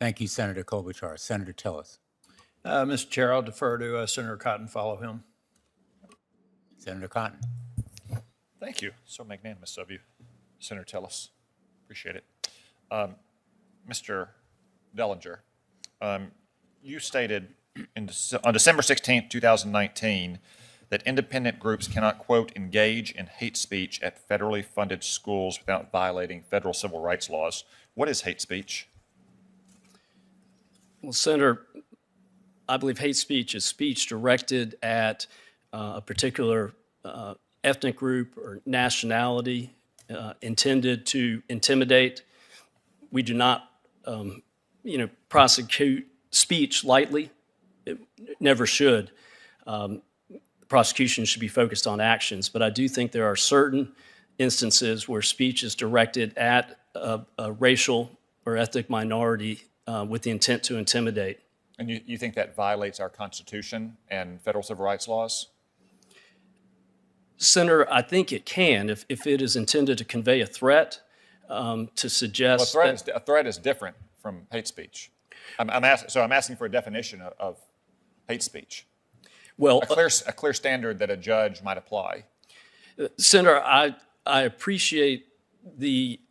Thank you, Senator Klobuchar. Senator Tillis. Mr. Chair, I'll defer to Senator Cotton, follow him. Senator Cotton. Thank you. So magnanimous of you, Senator Tillis. Appreciate it. Mr. Dellinger, you stated on December 16th, 2019, that independent groups cannot, quote, engage in hate speech at federally funded schools without violating federal civil rights laws. What is hate speech? Well, Senator, I believe hate speech is speech directed at a particular ethnic group or nationality intended to intimidate. We do not, prosecute speech lightly. It never should. Prosecution should be focused on actions, but I do think there are certain instances where speech is directed at a racial or ethnic minority with the intent to intimidate. And you think that violates our Constitution and federal civil rights laws? Senator, I think it can if it is intended to convey a threat, to suggest well, a threat is different from hate speech. I'm asking for a definition of hate speech. Well, a clear standard that a judge might apply. Senator, I appreciate the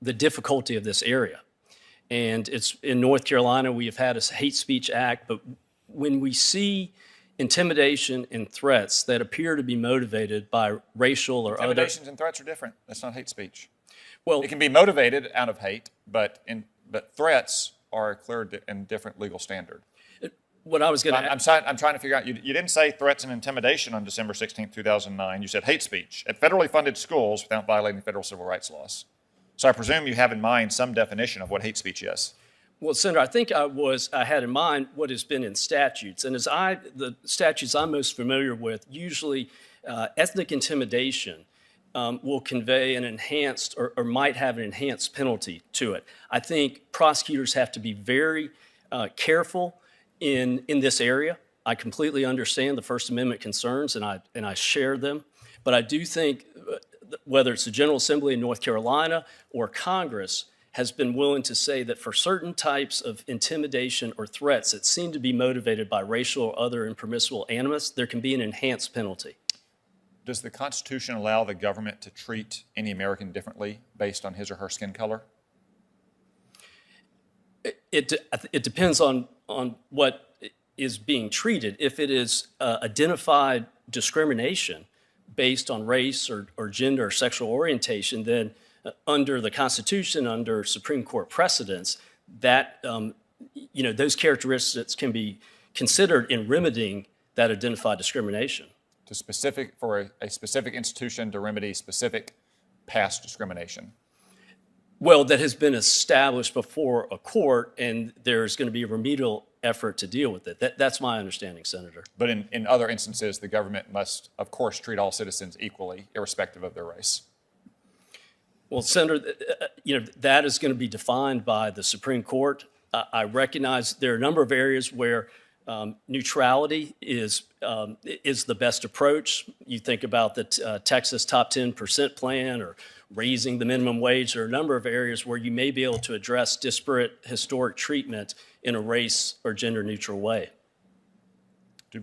difficulty of this area. And it's in North Carolina, we have had a hate speech act, but when we see intimidation and threats that appear to be motivated by racial or other... Intimidations and threats are different. That's not hate speech. Well, it can be motivated out of hate, but threats are a clear and different legal standard. What I was going to... I'm trying to figure out, you didn't say threats and intimidation on December 16th, 2009. You said hate speech at federally funded schools without violating federal civil rights laws. So I presume you have in mind some definition of what hate speech is. Well, Senator, I think I had in mind what has been in statutes. And the statutes I'm most familiar with, usually ethnic intimidation will convey an enhanced or might have an enhanced penalty to it. I think prosecutors have to be very careful in this area. I completely understand the First Amendment concerns, and I share them. But I do think whether it's the General Assembly in North Carolina or Congress has been willing to say that for certain types of intimidation or threats that seem to be motivated by racial or other impermissible animus, there can be an enhanced penalty. Does the Constitution allow the government to treat any American differently based on his or her skin color? It depends on what is being treated. If it is identified discrimination based on race or gender or sexual orientation, then under the Constitution, under Supreme Court precedents, that those characteristics can be considered in remedying that identified discrimination. For a specific institution to remedy specific past discrimination? Well, that has been established before a court, and there's going to be a remedial effort to deal with it. That's my understanding, Senator. But in other instances, the government must, of course, treat all citizens equally, irrespective of their race. Well, Senator, that is going to be defined by the Supreme Court. I recognize there are a number of areas where neutrality is the best approach. You think about the Texas top 10% plan or raising the minimum wage. There are a number of areas where you may be able to address disparate historic treatment in a race or gender neutral way. Do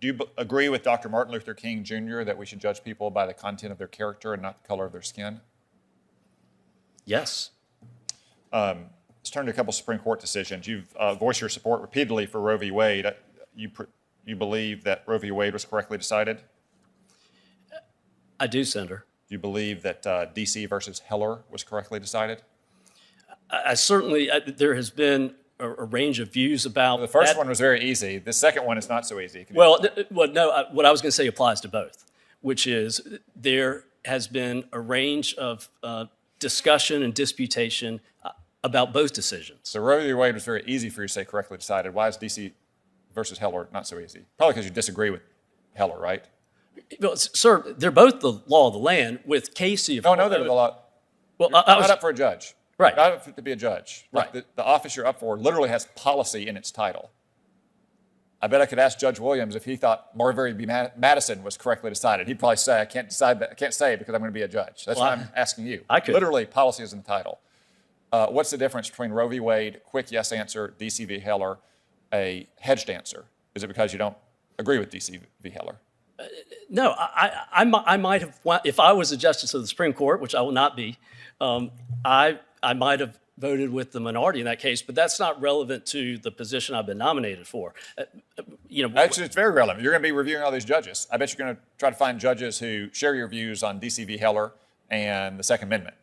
you agree with Dr. Martin Luther King Jr. that we should judge people by the content of their character and not the color of their skin? Yes. Let's turn to a couple Supreme Court decisions. You've voiced your support repeatedly for Roe v. Wade. You believe that Roe v. Wade was correctly decided? I do, Senator. Do you believe that D.C. versus Heller was correctly decided? I certainly, there has been a range of views about the first one was very easy. The second one is not so easy. No, what I was going to say applies to both, which is there has been a range of discussion and disputation about both decisions. So Roe v. Wade was very easy for you to say correctly decided. Why is D.C. versus Heller not so easy? Probably because you disagree with Heller, right? Well, sir, they're both the law of the land. With Casey, no, they're the law. Well, I was not up for a judge, right? Not up to be a judge, right? The office you're up for literally has policy in its title. I bet I could ask Judge Williams if he thought Marbury v. Madison was correctly decided. He'd probably say, "I can't decide that. I can't say it because I'm going to be a judge." That's why I'm asking you. I could. Literally, policy is in the title. what's the difference between Roe v. Wade, quick yes answer, DC v. Heller, a hedged answer? Is it because you don't agree with DC v. Heller? No, I might have, if I was a justice of the Supreme Court, which I will not be, I might have voted with the minority in that case, but that's not relevant to the position I've been nominated for. Actually, it's very relevant. You're going to be reviewing all these judges. I bet you're going to try to find judges who share your views on DC v. Heller and the Second Amendment.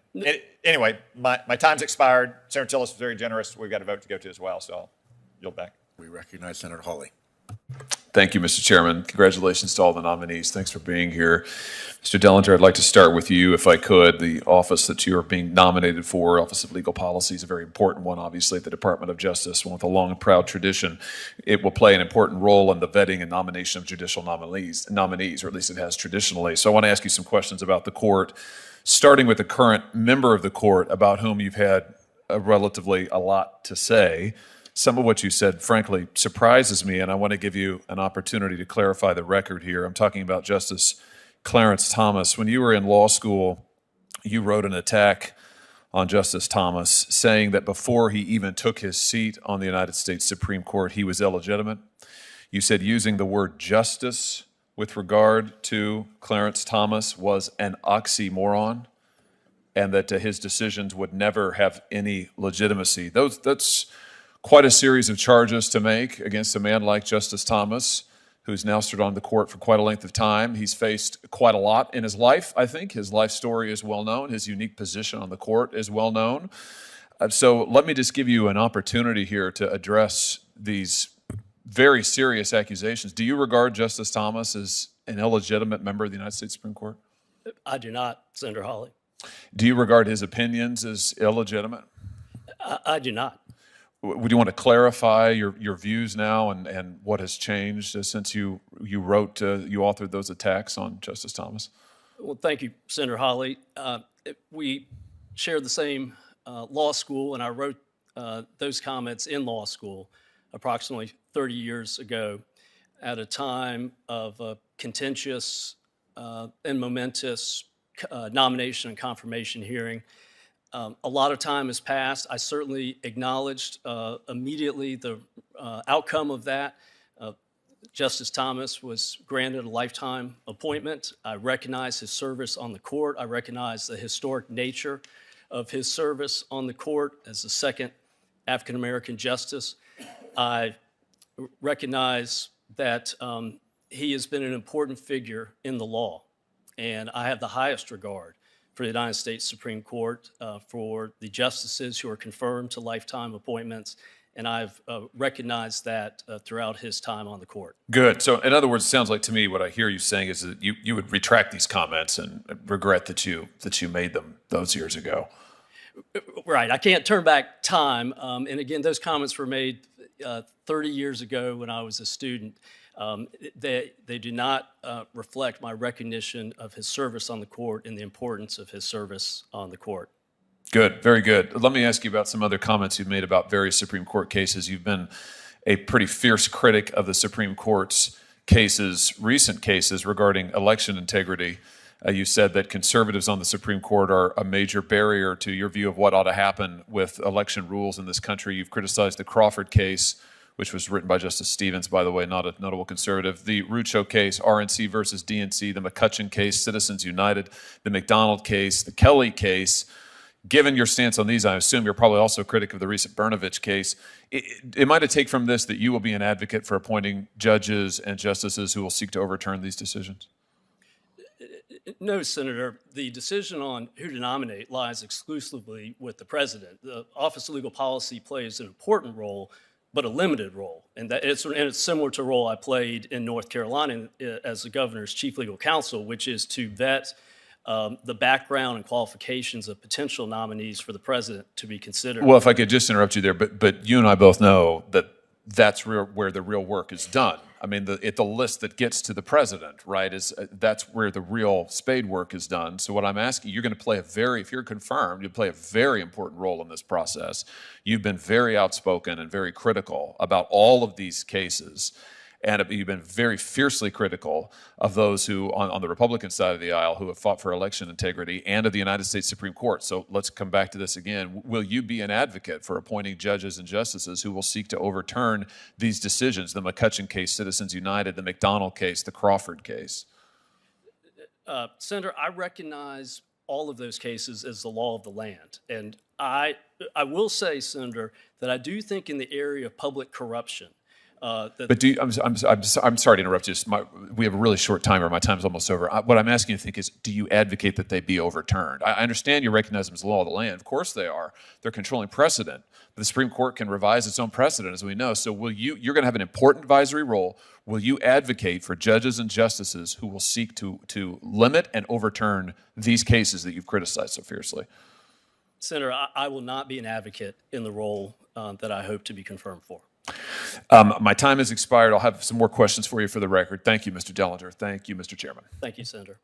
Anyway, my time's expired. Senator Tillis was very generous. We've got a vote to go to as well, so I'll yield back. We recognize Senator Hawley. Thank you, Mr. Chairman. Congratulations to all the nominees. Thanks for being here. Mr. Dellinger, I'd like to start with you, if I could. The office that you are being nominated for, Office of Legal Policy, is a very important one, obviously, at the Department of Justice, one with a long and proud tradition. It will play an important role in the vetting and nomination of judicial nominees, or at least it has traditionally. So I want to ask you some questions about the court, starting with the current member of the court about whom you've had relatively a lot to say. Some of what you said, frankly, surprises me, and I want to give you an opportunity to clarify the record here. I'm talking about Justice Clarence Thomas. When you were in law school, you wrote an attack on Justice Thomas, saying that before he even took his seat on the United States Supreme Court, he was illegitimate. You said using the word justice with regard to Clarence Thomas was an oxymoron, and that his decisions would never have any legitimacy. That's quite a series of charges to make against a man like Justice Thomas, who's now stood on the court for quite a length of time. He's faced quite a lot in his life, I think. His life story is well known. His unique position on the court is well known. So let me just give you an opportunity here to address these very serious accusations. Do you regard Justice Thomas as an illegitimate member of the United States Supreme Court? I do not, Senator Hawley. Do you regard his opinions as illegitimate? I do not. Would you want to clarify your views now and what has changed since you authored those attacks on Justice Thomas? Well, thank you, Senator Hawley. We shared the same law school, and I wrote those comments in law school approximately 30 years ago at a time of a contentious and momentous nomination and confirmation hearing. A lot of time has passed. I certainly acknowledged immediately the outcome of that. Justice Thomas was granted a lifetime appointment. I recognize his service on the court. I recognize the historic nature of his service on the court as the second African-American justice. I recognize that he has been an important figure in the law, and I have the highest regard for the United States Supreme Court, for the justices who are confirmed to lifetime appointments, and I've recognized that throughout his time on the court. Good. So in other words, it sounds like to me what I hear you saying is that you would retract these comments and regret that you made them those years ago. Right. I can't turn back time. And again, those comments were made 30 years ago when I was a student. They do not reflect my recognition of his service on the court and the importance of his service on the court. Good, very good. Let me ask you about some other comments you've made about various Supreme Court cases. You've been a pretty fierce critic of the Supreme Court's cases, recent cases regarding election integrity. You said that conservatives on the Supreme Court are a major barrier to your view of what ought to happen with election rules in this country. You've criticized the Crawford case, which was written by Justice Stevens, by the way, not a notable conservative, the Rucho case, RNC versus DNC, the McCutcheon case, Citizens United, the McDonald case, the Kelly case. Given your stance on these, I assume you're probably also a critic of the recent Brnovich case. Am I to take from this that you will be an advocate for appointing judges and justices who will seek to overturn these decisions? No, Senator. The decision on who to nominate lies exclusively with the president. The Office of Legal Policy plays an important role, but a limited role. And it's similar to a role I played in North Carolina as the governor's chief legal counsel, which is to vet the background and qualifications of potential nominees for the president to be considered. Well, if I could just interrupt you there, but you and I both know that that's where the real work is done. I mean, the list that gets to the president, right, that's where the real spade work is done. So what I'm asking, you're going to play if you're confirmed, you play a very important role in this process. You've been very outspoken and very critical about all of these cases. And you've been very fiercely critical of those who, on the Republican side of the aisle, who have fought for election integrity and of the United States Supreme Court. So let's come back to this again. Will you be an advocate for appointing judges and justices who will seek to overturn these decisions, the McCutcheon case, Citizens United, the McDonald case, the Crawford case? Senator, I recognize all of those cases as the law of the land. And I will say, Senator, that I do think in the area of public corruption, But I'm sorry to interrupt you. We have a really short timer. My time's almost over. What I'm asking you to think is, do you advocate that they be overturned? I understand you recognize them as the law of the land. Of course they are. They're controlling precedent. But the Supreme Court can revise its own precedent, as we know. So you're going to have an important advisory role. Will you advocate for judges and justices who will seek to limit and overturn these cases that you've criticized so fiercely? Senator, I will not be an advocate in the role that I hope to be confirmed for. My time has expired. I'll have some more questions for you for the record. Thank you, Mr. Dellinger. Thank you, Mr. Chairman. Thank you, Senator.